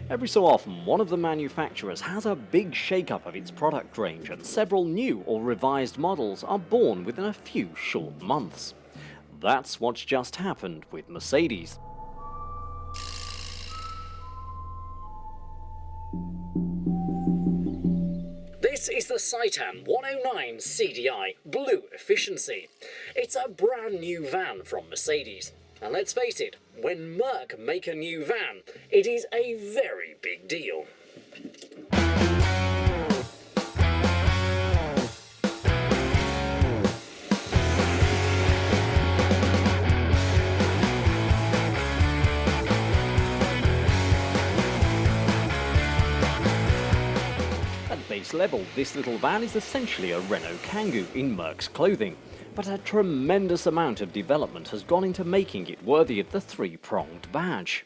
Every so often, one of the manufacturers has a big shake-up of its product range, and several new or revised models are born within a few short months. That's what's just happened with Mercedes. This is the Citan 109 CDI Blue Efficiency. It's a brand new van from Mercedes. And let's face it, when Merc make a new van, it is a very big deal. At base level, this little van is essentially a Renault Kangoo in Merc's clothing, but a tremendous amount of development has gone into making it worthy of the three-pronged badge.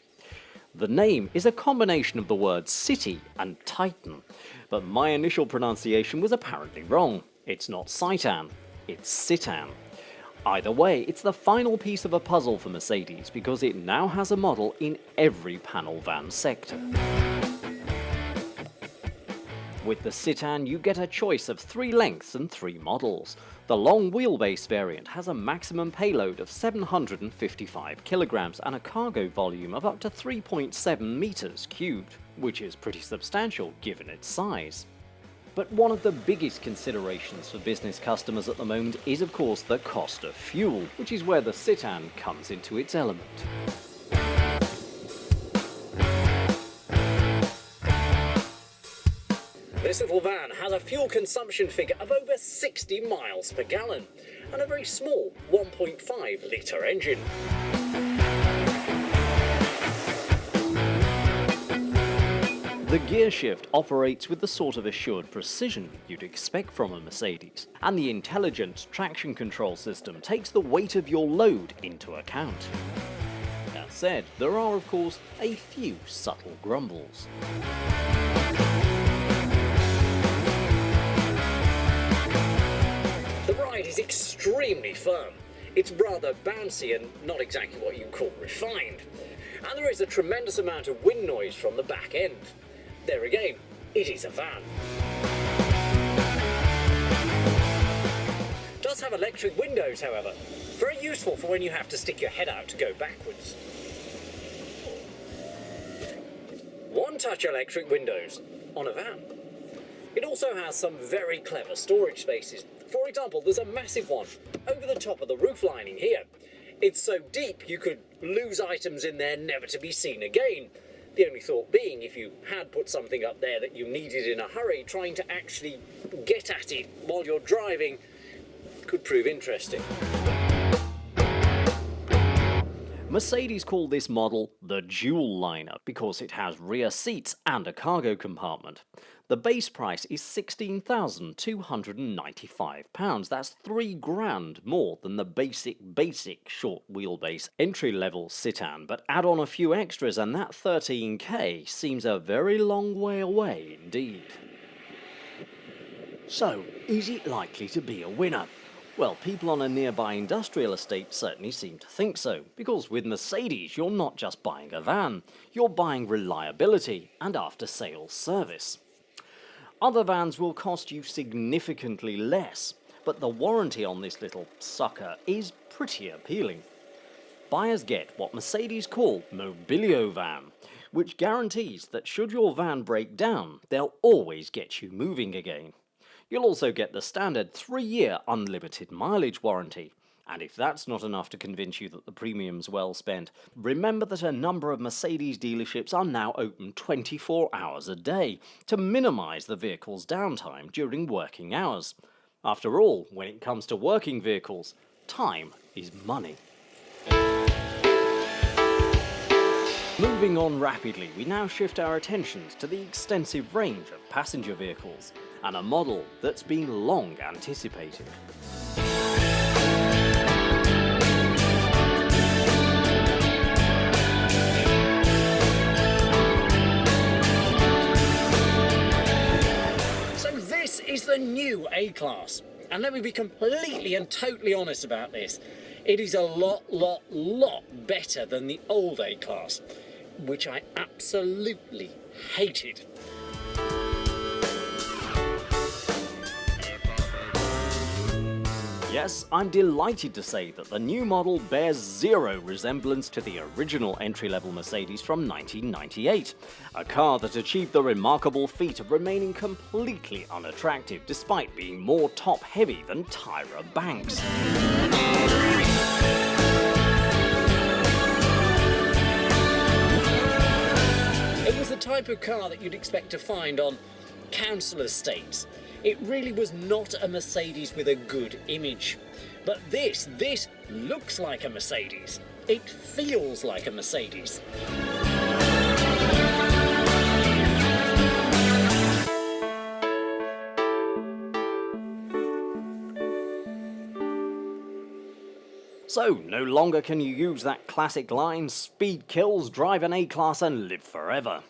The name is a combination of the words city and Titan, but my initial pronunciation was apparently wrong. It's not Citan, it's Citan. Either way, it's the final piece of a puzzle for Mercedes because it now has a model in every panel van sector. With the Citan, you get a choice of 3 lengths and 3 models. The long wheelbase variant has a maximum payload of 755 kilograms and a cargo volume of up to 3.7 meters cubed, which is pretty substantial given its size. But one of the biggest considerations for business customers at the moment is of course the cost of fuel, which is where the Citan comes into its element. This little van has a fuel consumption figure of over 60 miles per gallon and a very small 1.5 litre engine. The gear shift operates with the sort of assured precision you'd expect from a Mercedes, and the intelligent traction control system takes the weight of your load into account. That said, there are of course a few subtle grumbles. Is extremely firm. It's rather bouncy and not exactly what you'd call refined. And there is a tremendous amount of wind noise from the back end. There again, it is a van. It does have electric windows, however. Very useful for when you have to stick your head out to go backwards. One-touch electric windows on a van. It also has some very clever storage spaces. For example, there's a massive one over the top of the roof lining here. It's so deep you could lose items in there never to be seen again. The only thought being, if you had put something up there that you needed in a hurry, trying to actually get at it while you're driving could prove interesting. Mercedes call this model the dual liner because it has rear seats and a cargo compartment. The base price is £16,295. That's £3,000 more than the basic short wheelbase entry-level Citan, but add on a few extras and that 13k seems a very long way away indeed. So, is it likely to be a winner? Well, people on a nearby industrial estate certainly seem to think so, because with Mercedes you're not just buying a van, you're buying reliability and after-sales service. Other vans will cost you significantly less, but the warranty on this little sucker is pretty appealing. Buyers get what Mercedes call Mobilio Van, which guarantees that should your van break down, they'll always get you moving again. You'll also get the standard 3-year unlimited mileage warranty. And if that's not enough to convince you that the premium's well spent, remember that a number of Mercedes dealerships are now open 24 hours a day to minimise the vehicle's downtime during working hours. After all, when it comes to working vehicles, time is money. Moving on rapidly, we now shift our attentions to the extensive range of passenger vehicles, and a model that's been long anticipated. So this is the new A-Class, and let me be completely and totally honest about this. It is a lot better than the old A-Class. which I absolutely hated. Yes, I'm delighted to say that the new model bears zero resemblance to the original entry-level Mercedes from 1998, a car that achieved the remarkable feat of remaining completely unattractive despite being more top-heavy than Tyra Banks. It was the type of car that you'd expect to find on council estates. It really was not a Mercedes with a good image. But this looks like a Mercedes. It feels like a Mercedes. So, no longer can you use that classic line, speed kills, drive an A-Class and live forever.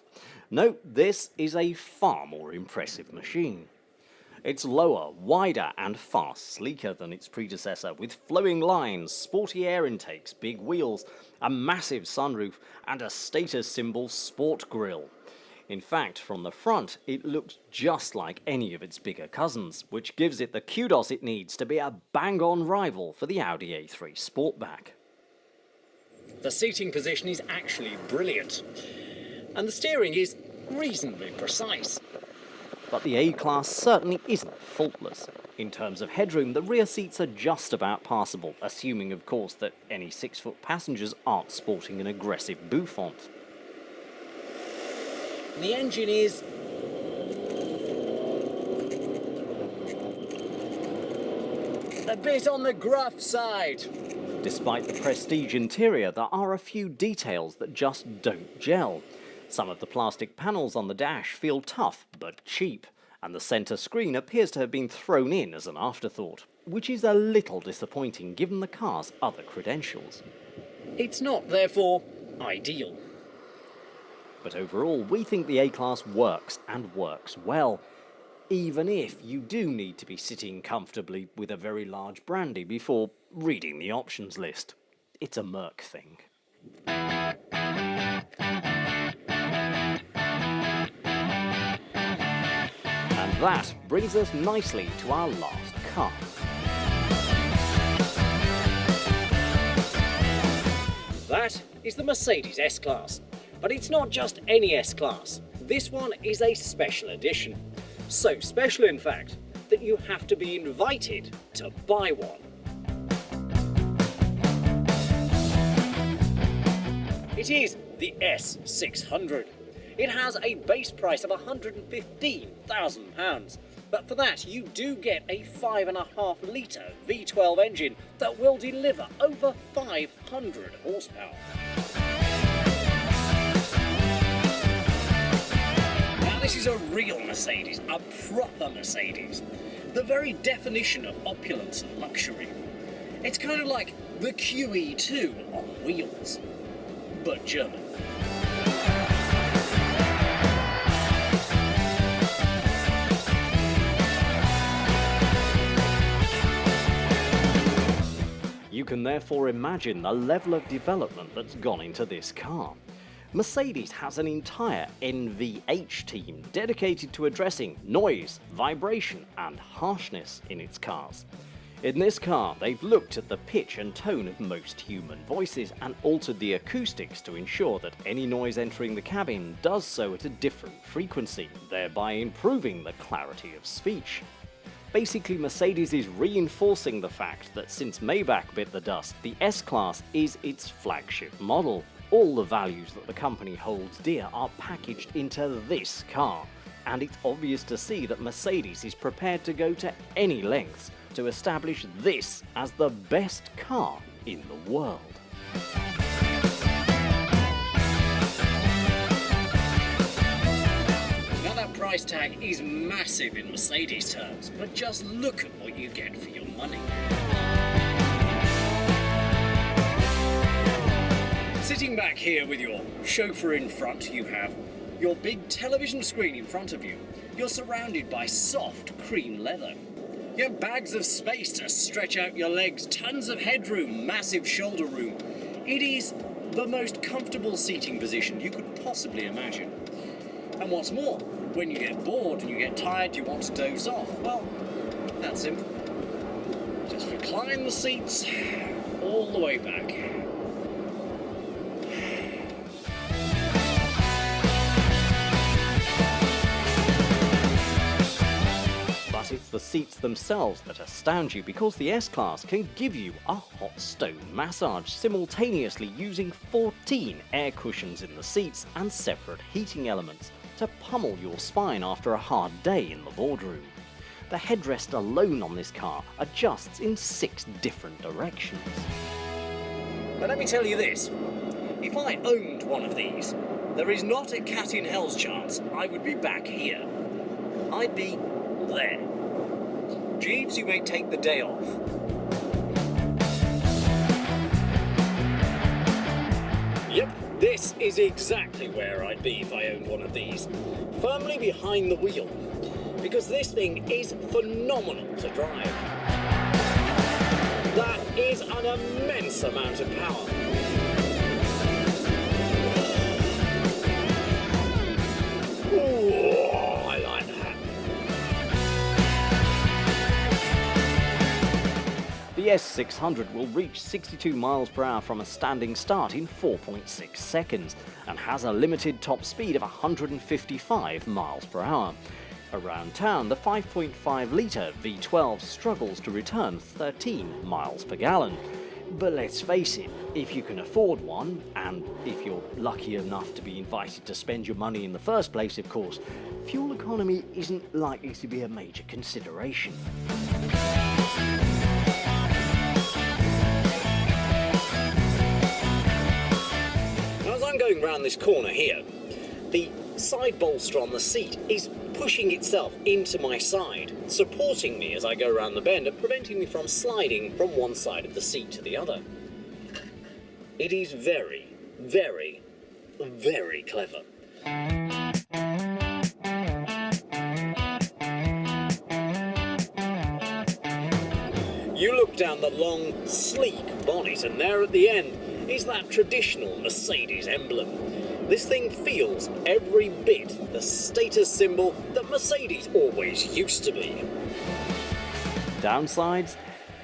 No, this is a far more impressive machine. It's lower, wider and far sleeker than its predecessor, with flowing lines, sporty air intakes, big wheels, a massive sunroof and a status symbol sport grille. In fact, from the front, it looks just like any of its bigger cousins, which gives it the kudos it needs to be a bang-on rival for the Audi A3 Sportback. The seating position is actually brilliant, and the steering is reasonably precise. But the A-Class certainly isn't faultless. In terms of headroom, the rear seats are just about passable, assuming of course that any 6-foot passengers aren't sporting an aggressive bouffant. The engine is a bit on the gruff side. Despite the prestige interior, there are a few details that just don't gel. Some of the plastic panels on the dash feel tough but cheap, and the centre screen appears to have been thrown in as an afterthought, which is a little disappointing given the car's other credentials. It's not, therefore, ideal. But overall, we think the A-Class works, and works well, even if you do need to be sitting comfortably with a very large brandy before reading the options list. It's a Merc thing. And that brings us nicely to our last car. That is the Mercedes S-Class. But it's not just any S-Class. This one is a special edition. So special, in fact, that you have to be invited to buy one. It is the S600. It has a base price of £115,000, but for that you do get a 5.5 litre V12 engine that will deliver over 500 horsepower. Now this is a real Mercedes, a proper Mercedes, the very definition of opulence and luxury. It's kind of like the QE2 on wheels, but German. You can therefore imagine the level of development that's gone into this car. Mercedes has an entire NVH team dedicated to addressing noise, vibration and harshness in its cars. In this car, they've looked at the pitch and tone of most human voices and altered the acoustics to ensure that any noise entering the cabin does so at a different frequency, thereby improving the clarity of speech. Basically, Mercedes is reinforcing the fact that since Maybach bit the dust, the S-Class is its flagship model. All the values that the company holds dear are packaged into this car, and it's obvious to see that Mercedes is prepared to go to any lengths to establish this as the best car in the world. Now that price tag is massive in Mercedes terms, but just look at what you get for your money. Sitting back here with your chauffeur in front, you have your big television screen in front of you. You're surrounded by soft cream leather. You have bags of space to stretch out your legs, tons of headroom, massive shoulder room. It is the most comfortable seating position you could possibly imagine. And what's more, when you get bored and you get tired, you want to doze off, well, that's simple. Just recline the seats all the way back. But it's the seats themselves that astound you, because the S-Class can give you a hot stone massage simultaneously using 14 air cushions in the seats and separate heating elements to pummel your spine after a hard day in the boardroom. The headrest alone on this car adjusts in 6 different directions. But let me tell you this, if I owned one of these, there is not a cat in hell's chance I would be back here. I'd be there. Jeeves, you may take the day off. Yep, this is exactly where I'd be if I owned one of these. Firmly behind the wheel. Because this thing is phenomenal to drive. That is an immense amount of power. Ooh, I like that. The S600 will reach 62 miles per hour from a standing start in 4.6 seconds and has a limited top speed of 155 miles per hour. Around town, the 5.5-litre V12 struggles to return 13 miles per gallon. But let's face it, if you can afford one, and if you're lucky enough to be invited to spend your money in the first place, of course, fuel economy isn't likely to be a major consideration. As I'm going round this corner here, the side bolster on the seat is pushing itself into my side, supporting me as I go around the bend and preventing me from sliding from one side of the seat to the other. It is very, very, very clever. You look down the long, sleek bonnet, and there at the end is that traditional Mercedes emblem. This thing feels every bit the status symbol that Mercedes always used to be. Downsides?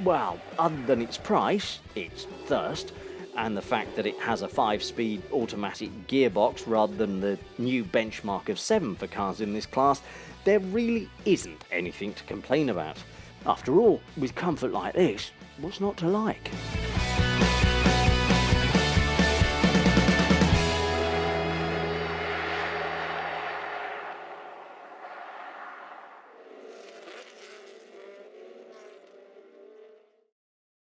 Well, other than its price, its thirst, and the fact that it has a 5-speed automatic gearbox rather than the new benchmark of 7 for cars in this class, there really isn't anything to complain about. After all, with comfort like this, what's not to like?